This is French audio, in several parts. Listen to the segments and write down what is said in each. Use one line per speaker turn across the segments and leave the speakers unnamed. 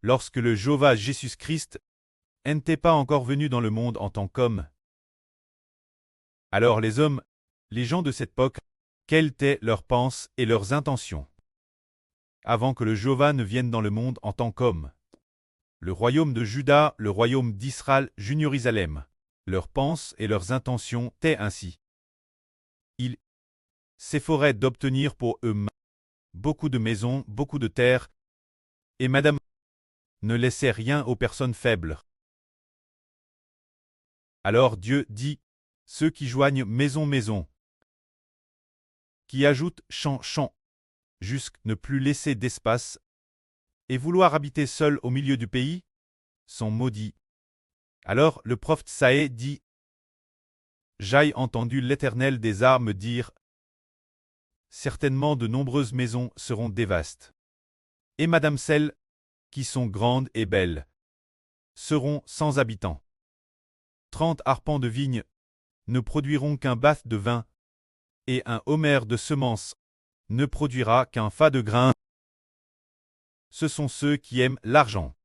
lorsque le Jéhovah Jésus-Christ n'était pas encore venu dans le monde en tant qu'homme. Alors les hommes, les gens de cette époque, quelles étaient leurs pensées et leurs intentions avant que le Jéhovah ne vienne dans le monde en tant qu'homme? Le royaume de Juda, le royaume d'Israël, Jérusalem, leurs pensées et leurs intentions étaient ainsi. Ils s'efforçaient d'obtenir pour eux beaucoup de maisons, beaucoup de terres, et Madame ne laissait rien aux personnes faibles. Alors Dieu dit, ceux qui joignent maison, maison, qui ajoutent champ, champ, jusqu'à ne plus laisser d'espace, et vouloir habiter seul au milieu du pays, sont maudits. Alors le prophète Saë dit, j'ai entendu l'Éternel des armes dire, certainement de nombreuses maisons seront dévastées. Et Madame celles qui sont grandes et belles seront sans habitants. 30 arpents de vigne ne produiront qu'un bath de vin, et un homère de semences ne produira qu'un fas de grains. Ce sont ceux qui aiment l'argent,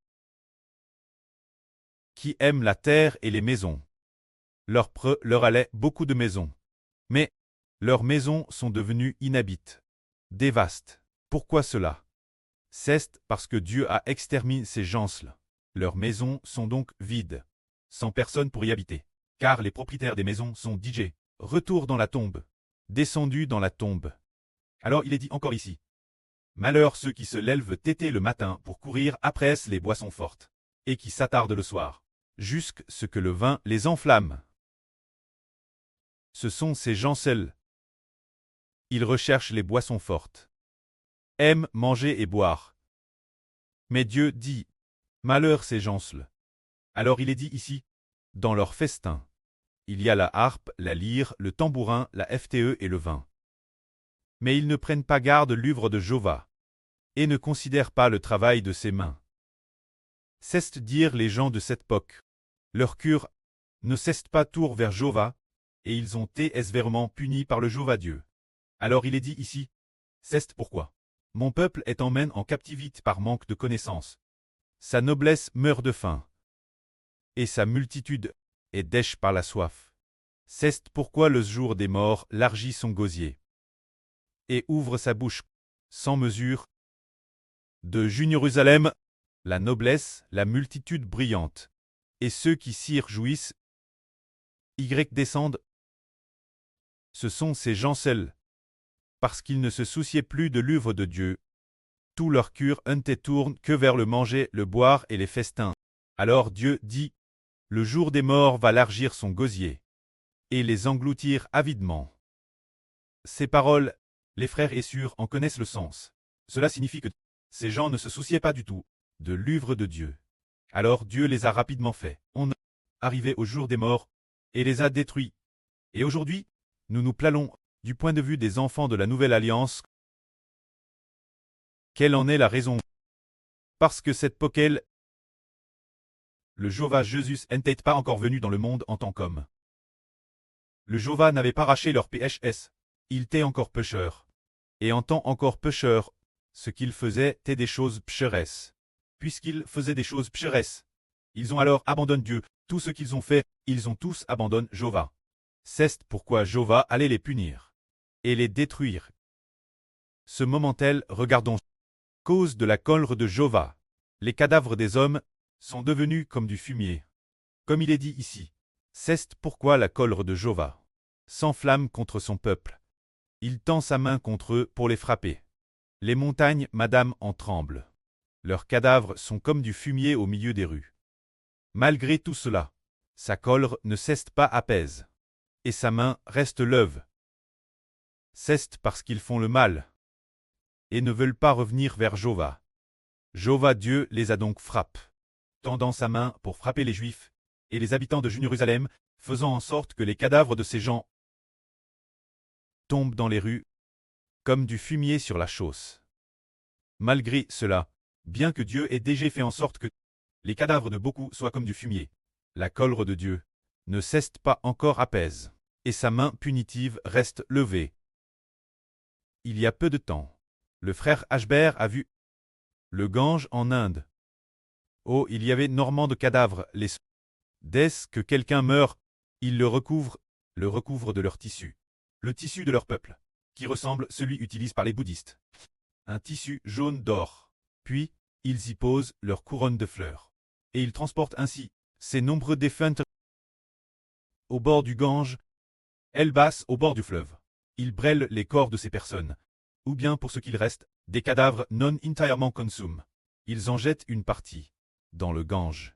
qui aiment la terre et les maisons. Leur allait beaucoup de maisons. Mais leurs maisons sont devenues inhabites, dévastes. Pourquoi cela? C'est parce que Dieu a exterminé ces gens-là. Leurs maisons sont donc vides, sans personne pour y habiter. Car les propriétaires des maisons sont DJ, retour dans la tombe, descendus dans la tombe. Alors il est dit encore ici. Malheur ceux qui se lèvent tétés le matin pour courir après les boissons fortes, et qui s'attardent le soir, jusqu'à ce que le vin les enflamme. Ce sont ces gens seuls. Ils recherchent les boissons fortes, aiment manger et boire. Mais Dieu dit, malheur ces gens-là. Alors il est dit ici, dans leur festin, il y a la harpe, la lyre, le tambourin, la FTE et le vin. Mais ils ne prennent pas garde l'œuvre de Jéhovah, et ne considèrent pas le travail de ses mains. C'est dire les gens de cette époque. Leur cœur ne cesse pas tour vers Jéhovah, et ils ont été sévèrement punis par le Jéhovah Dieu. Alors il est dit ici, c'est pourquoi mon peuple est emmène en captivité par manque de connaissance. Sa noblesse meurt de faim, et sa multitude est dèche par la soif. C'est pourquoi le jour des morts largit son gosier, et ouvre sa bouche sans mesure. De Jérusalem, la noblesse, la multitude brillante, et ceux qui s'y réjouissent, descendent. Ce sont ces gens seuls, parce qu'ils ne se souciaient plus de l'œuvre de Dieu. Tout leur cœur ne tourne que vers le manger, le boire et les festins. Alors Dieu dit, le jour des morts va largir son gosier, et les engloutir avidement. Ces paroles, les frères et sœurs en connaissent le sens. Cela signifie que ces gens ne se souciaient pas du tout de l'œuvre de Dieu. Alors Dieu les a rapidement fait. On est arrivé au jour des morts, et les a détruits. Et aujourd'hui, nous nous plaignons, du point de vue des enfants de la Nouvelle Alliance. Quelle en est la raison? Parce que cette poquelle, le Jéhovah Jésus n'était pas encore venu dans le monde en tant qu'homme. Le Jéhovah n'avait pas racheté leur PHS, il était encore pécheur. Et en tant encore pécheur, ce qu'ils faisaient était des choses pécheresses. Puisqu'ils faisaient des choses pécheresses, ils ont alors abandonné Dieu. Tout ce qu'ils ont fait, ils ont tous abandonné Jéhovah. C'est pourquoi Jéhovah allait les punir et les détruire. Ce moment-tel, regardons. Cause de la colère de Jéhovah, les cadavres des hommes sont devenus comme du fumier. Comme il est dit ici, c'est pourquoi la colère de Jéhovah s'enflamme contre son peuple. Il tend sa main contre eux pour les frapper. Les montagnes, madame, en tremblent. Leurs cadavres sont comme du fumier au milieu des rues. Malgré tout cela, sa colère ne cesse pas apaise, et sa main reste leuve. C'est parce qu'ils font le mal, et ne veulent pas revenir vers Jéhovah. Jéhovah Dieu les a donc frappés, tendant sa main pour frapper les Juifs, et les habitants de Jérusalem, faisant en sorte que les cadavres de ces gens tombent dans les rues, comme du fumier sur la chausse. Malgré cela, bien que Dieu ait déjà fait en sorte que les cadavres de beaucoup soient comme du fumier, la colère de Dieu ne cesse pas encore apaise, et sa main punitive reste levée. Il y a peu de temps, le frère Ashbert a vu le Gange en Inde. Oh, il y avait énormément de cadavres, dès que quelqu'un meurt, ils le recouvrent de leur tissu. Le tissu de leur peuple, qui ressemble à celui utilisé par les bouddhistes. Un tissu jaune d'or. Puis, ils y posent leur couronne de fleurs. Et ils transportent ainsi ces nombreux défunts au bord du Gange, Elbas au bord du fleuve. Ils brûlent les corps de ces personnes. Ou bien pour ce qu'il reste, des cadavres non entièrement consumés. Ils en jettent une partie dans le Gange.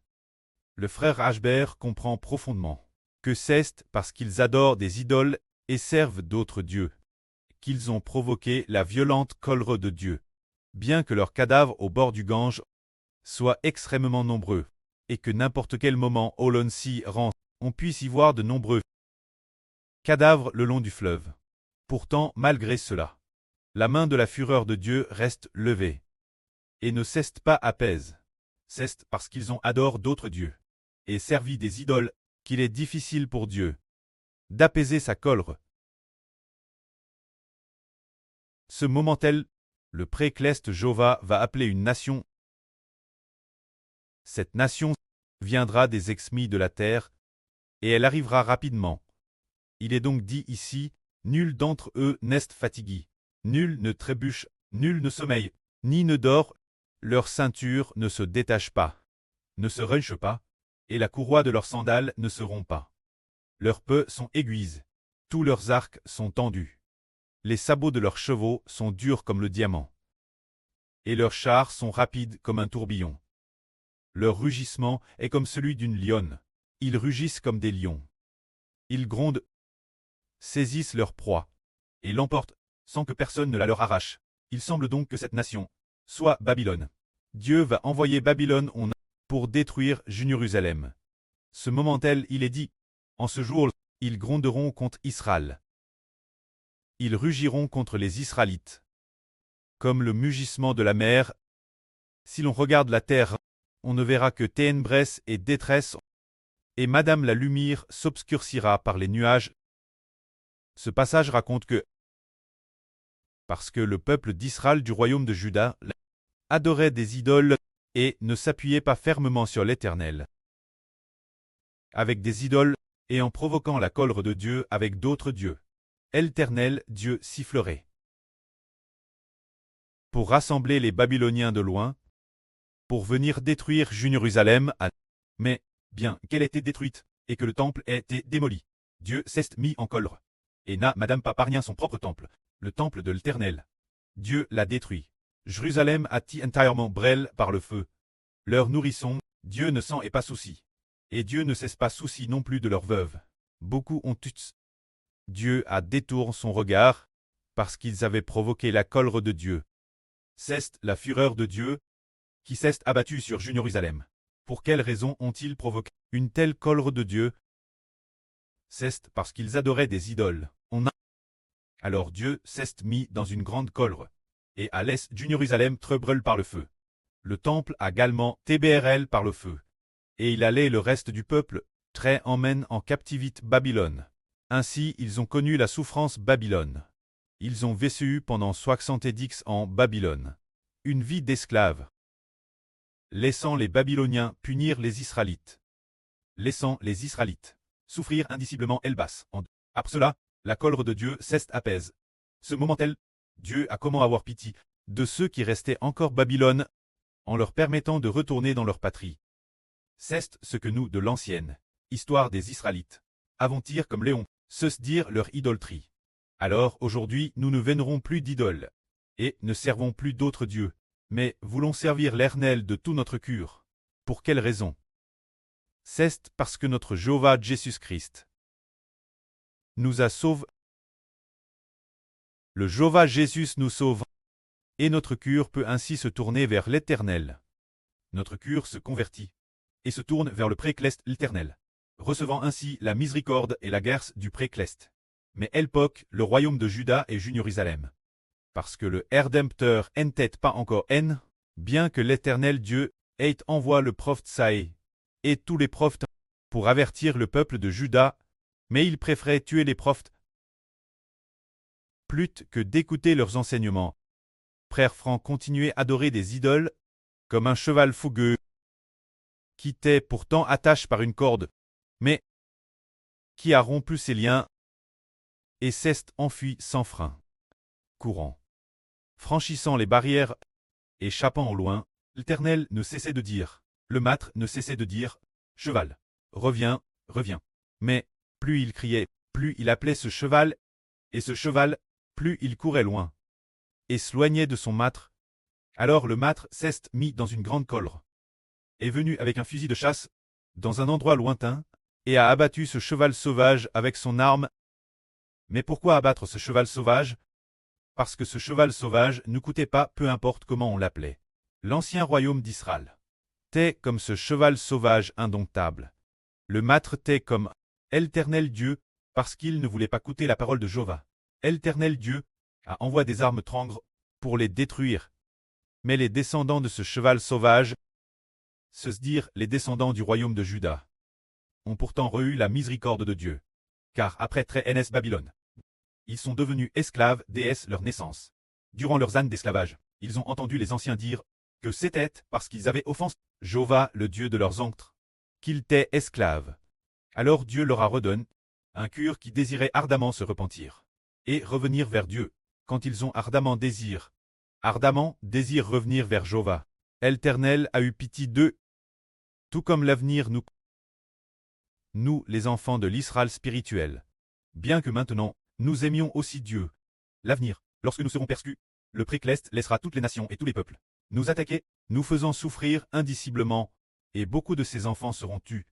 Le frère Ashbert comprend profondément que c'est parce qu'ils adorent des idoles et servent d'autres dieux qu'ils ont provoqué la violente colère de Dieu, bien que leurs cadavres au bord du Gange soient extrêmement nombreux, et que n'importe quel moment où l'on s'y rend, on puisse y voir de nombreux cadavres le long du fleuve. Pourtant, malgré cela, la main de la fureur de Dieu reste levée, et ne cesse pas apaise. C'est parce qu'ils ont adoré d'autres dieux, et servi des idoles, qu'il est difficile pour Dieu d'apaiser sa colère. Ce moment-là, le précleste Jova va appeler une nation. Cette nation viendra des exmis de la terre, et elle arrivera rapidement. Il est donc dit ici, nul d'entre eux n'est fatigué, nul ne trébuche, nul ne sommeille, ni ne dort, leur ceinture ne se détache pas, ne se renche pas, et la courroie de leurs sandales ne se rompt pas. Leurs peux sont aiguisés, tous leurs arcs sont tendus. Les sabots de leurs chevaux sont durs comme le diamant, et leurs chars sont rapides comme un tourbillon. Leur rugissement est comme celui d'une lionne. Ils rugissent comme des lions. Ils grondent, saisissent leur proie, et l'emportent, sans que personne ne la leur arrache. Il semble donc que cette nation soit Babylone. Dieu va envoyer Babylone pour détruire Jérusalem. Ce moment-là, il est dit, en ce jour, ils gronderont contre Israël. Ils rugiront contre les Israélites. Comme le mugissement de la mer, si l'on regarde la terre, on ne verra que ténèbres et détresse, et Madame la lumière s'obscurcira par les nuages. Ce passage raconte que, parce que le peuple d'Israël du royaume de Juda adorait des idoles et ne s'appuyait pas fermement sur l'Éternel, avec des idoles, et en provoquant la colère de Dieu avec d'autres dieux, l'Éternel Dieu sifflerait pour rassembler les Babyloniens de loin, pour venir détruire Jérusalem. Mais, bien qu'elle ait été détruite, et que le temple ait été démoli, Dieu s'est mis en colère, et n'a madame pas parvient son propre temple, le temple de l'Éternel. Dieu l'a détruit. Jérusalem a été entièrement brûlée par le feu. Leurs nourrissons, Dieu ne s'en est pas souci. Et Dieu ne cesse pas souci non plus de leurs veuves. Beaucoup ont eu. Dieu a détourné son regard, parce qu'ils avaient provoqué la colère de Dieu. C'est la fureur de Dieu qui s'est abattue sur Jérusalem. Pour quelle raison ont-ils provoqué une telle colère de Dieu? C'est parce qu'ils adoraient des idoles. Alors Dieu s'est mis dans une grande colère, et a laissé Jérusalem brûler par le feu. Le temple a également été brûlé par le feu. Et il allait le reste du peuple, très emmène en captivité Babylone. Ainsi ils ont connu la souffrance Babylone. Ils ont vécu pendant 70 ans en Babylone. Une vie d'esclaves. Laissant les Babyloniens punir les Israélites. Laissant les Israélites souffrir indiciblement Elbas. Après cela, la colère de Dieu s'apaise. Ce moment-là, Dieu a comment avoir pitié de ceux qui restaient encore Babylone, en leur permettant de retourner dans leur patrie. C'est ce que nous, de l'ancienne histoire des Israélites, avons tiré comme Léon, se dire leur idolâtrie. Alors aujourd'hui nous ne vénérons plus d'idoles, et ne servons plus d'autres dieux, mais voulons servir l'Éternel de tout notre cœur. Pour quelle raison? C'est parce que notre Jéhovah Jésus-Christ nous a sauvés. Le Jéhovah Jésus nous sauve, et notre cœur peut ainsi se tourner vers l'Éternel. Notre cœur se convertit, et se tourne vers le précleste l'Éternel, recevant ainsi la miséricorde et la grâce du précleste. Mais Elpoc, le royaume de Juda et Jérusalem. Parce que le Rédempteur n'était pas encore bien que l'Éternel Dieu ait envoyé le prophète Saé, et tous les prophètes, pour avertir le peuple de Juda, mais il préférait tuer les prophètes plutôt que d'écouter leurs enseignements. Frère Franc continuait à adorer des idoles, comme un cheval fougueux, qui t'est pourtant attaché par une corde, mais qui a rompu ses liens et s'est enfui sans frein. Courant. Franchissant les barrières, échappant au loin, l'Éternel ne cessait de dire, le mâtre ne cessait de dire, cheval, reviens, reviens. Mais, plus il criait, plus il appelait ce cheval, et ce cheval, plus il courait loin, et s'éloignait de son mâtre. Alors le mâtre s'est mis dans une grande colère, est venu avec un fusil de chasse, dans un endroit lointain, et a abattu ce cheval sauvage avec son arme. Mais pourquoi abattre ce cheval sauvage? Parce que ce cheval sauvage ne coûtait pas, peu importe comment on l'appelait. L'ancien royaume d'Israël t'est comme ce cheval sauvage indomptable. Le mâtre t'est comme l'Éternel Dieu, parce qu'il ne voulait pas coûter la parole de Jéhovah. L'Éternel Dieu a envoyé des armes trangres pour les détruire. Mais les descendants de ce cheval sauvage, c'est-à-dire les descendants du royaume de Juda, ont pourtant reçu la miséricorde de Dieu. Car après Tréhennès Babylone, ils sont devenus esclaves déesses leur naissance. Durant leurs années d'esclavage, ils ont entendu les anciens dire que c'était parce qu'ils avaient offensé Jéhovah, le Dieu de leurs ancêtres, qu'ils étaient esclaves. Alors Dieu leur a redonné un cœur qui désirait ardemment se repentir et revenir vers Dieu. Quand ils ont ardemment désirent revenir vers Jéhovah, l'Éternel a eu pitié d'eux, tout comme l'avenir nous les enfants de l'Israël spirituel. Bien que maintenant, nous aimions aussi Dieu. L'avenir, lorsque nous serons persécutés, le Précleste laissera toutes les nations et tous les peuples nous attaquer, nous faisant souffrir indiciblement, et beaucoup de ses enfants seront tués.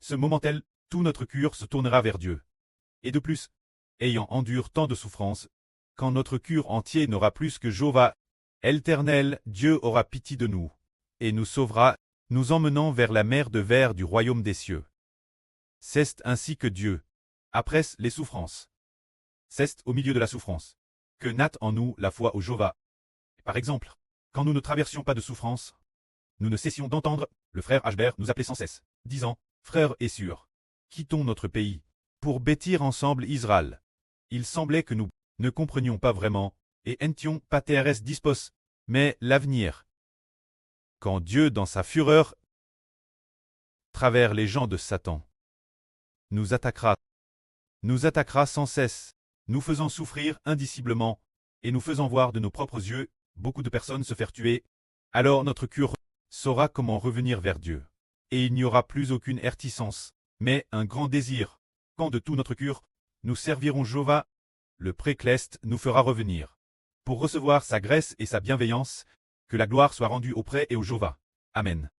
Ce moment tel, tout notre cœur se tournera vers Dieu. Et de plus, ayant enduré tant de souffrances, quand notre cœur entier n'aura plus que Jéhovah, l'Éternel, Dieu aura pitié de nous, et nous sauvera, nous emmenant vers la mer de verre du royaume des cieux. C'est ainsi que Dieu, après les souffrances, c'est au milieu de la souffrance, que naît en nous la foi au Jéhovah. Par exemple, quand nous ne traversions pas de souffrance, nous ne cessions d'entendre le frère Ashbert nous appeler sans cesse, disant, frères et sœurs, quittons notre pays, pour bâtir ensemble Israël. Il semblait que nous ne comprenions pas vraiment, et n'étions pas TRS dispos, mais l'avenir. Quand Dieu, dans sa fureur, travers les gens de Satan, nous attaquera sans cesse, nous faisant souffrir indiciblement, et nous faisant voir de nos propres yeux beaucoup de personnes se faire tuer, alors notre cœur saura comment revenir vers Dieu. Et il n'y aura plus aucune réticence, mais un grand désir. Quand de tout notre cœur, nous servirons Jéhovah, le Précleste nous fera revenir. Pour recevoir sa grâce et sa bienveillance, que la gloire soit rendue auprès et au Jéhovah. Amen.